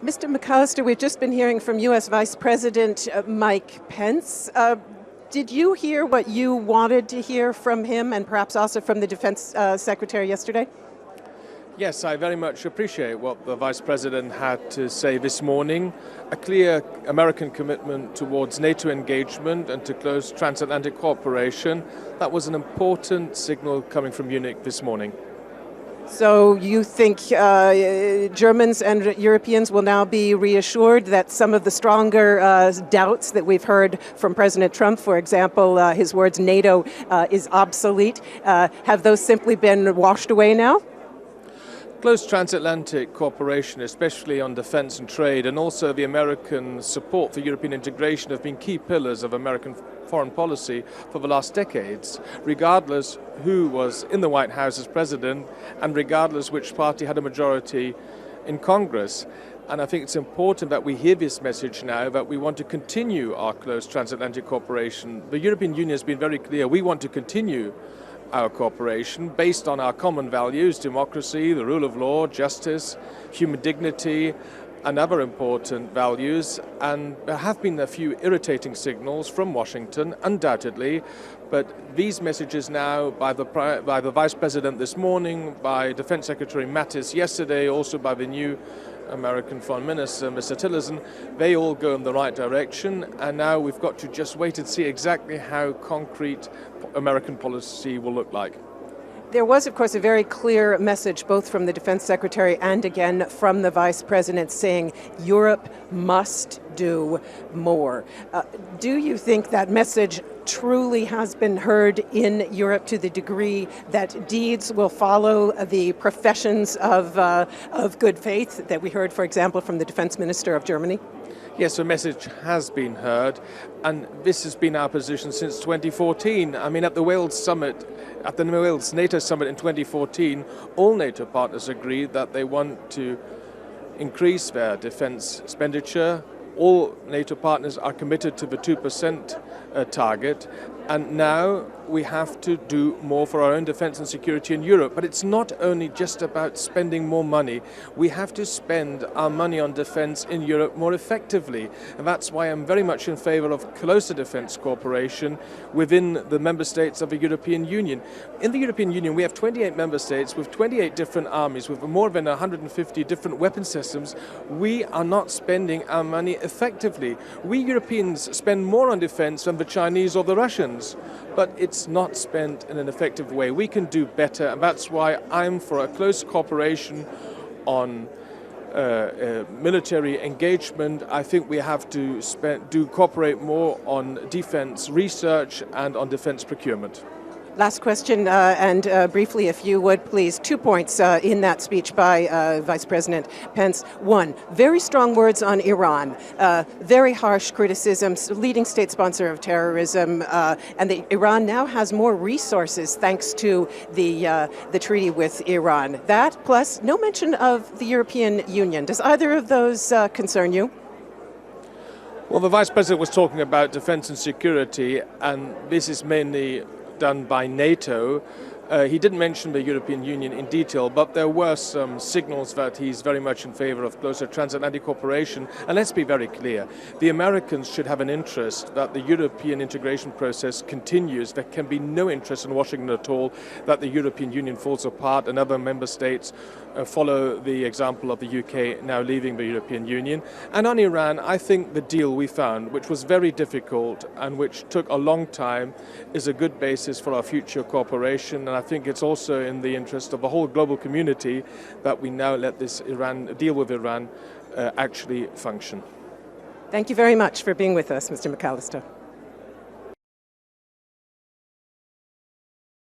Mr. McAllister, we've just been hearing from U.S. Vice President Mike Pence. Did you hear what you wanted to hear from him and perhaps also from the Defense Secretary yesterday? Yes, I very much appreciate what the Vice President had to say this morning. A clear American commitment towards NATO engagement and to close transatlantic cooperation. That was an important signal coming from Munich this morning. So you think Germans and Europeans will now be reassured that some of the stronger doubts that we've heard from President Trump, for example, his words, NATO is obsolete, have those simply been washed away now? Close transatlantic cooperation, especially on defense and trade, and also the American support for European integration have been key pillars of American foreign policy for the last decades, regardless who was in the White House as president and regardless which party had a majority in Congress. And I think it's important that we hear this message now, that we want to continue our close transatlantic cooperation. The European Union has been very clear. We want to continue our cooperation based on our common values, democracy, the rule of law, justice, human dignity, and other important values. And there have been a few irritating signals from Washington, undoubtedly, but these messages now by the Vice President this morning, by Defense Secretary Mattis yesterday, also by the new American Foreign Minister, Mr. Tillerson, they all go in the right direction, and now we've got to just wait and see exactly how concrete American policy will look like. There was, of course, a very clear message both from the Defense Secretary and again from the Vice President saying Europe must do more. Do you think that message truly has been heard in Europe to the degree that deeds will follow the professions of good faith that we heard, for example, from the Defense Minister of Germany? Yes, the message has been heard, and this has been our position since 2014. I mean, at the Wales NATO summit in 2014, all NATO partners agreed that they want to increase their defense expenditure. All NATO partners are committed to the 2% target, and now we have to do more for our own defense and security in Europe. But it's not only just about spending more money. We have to spend our money on defense in Europe more effectively. And that's why I'm very much in favor of closer defense cooperation within the member states of the European Union. In the European Union, we have 28 member states with 28 different armies, with more than 150 different weapon systems. We are not spending our money effectively. We Europeans spend more on defense than the Chinese or the Russians, but it's not spent in an effective way. We can do better, and that's why I'm for a close cooperation on military engagement. I think we have to cooperate more on defense research and on defense procurement. Last question, and briefly, if you would, please. 2 points in that speech by Vice President Pence. One, very strong words on Iran, very harsh criticisms, leading state sponsor of terrorism, and Iran now has more resources thanks to the treaty with Iran. That, plus no mention of the European Union. Does either of those concern you? Well, the Vice President was talking about defense and security, and this is mainly done by NATO. He didn't mention the European Union in detail, but there were some signals that he's very much in favor of closer transatlantic cooperation. And let's be very clear, the Americans should have an interest that the European integration process continues. There can be no interest in Washington at all that the European Union falls apart and other member states follow the example of the UK now leaving the European Union. And on Iran, I think the deal we found, which was very difficult and which took a long time, is a good basis for our future cooperation. And I think it's also in the interest of the whole global community that we now let this deal with Iran actually function. Thank you very much for being with us, Mr. McAllister.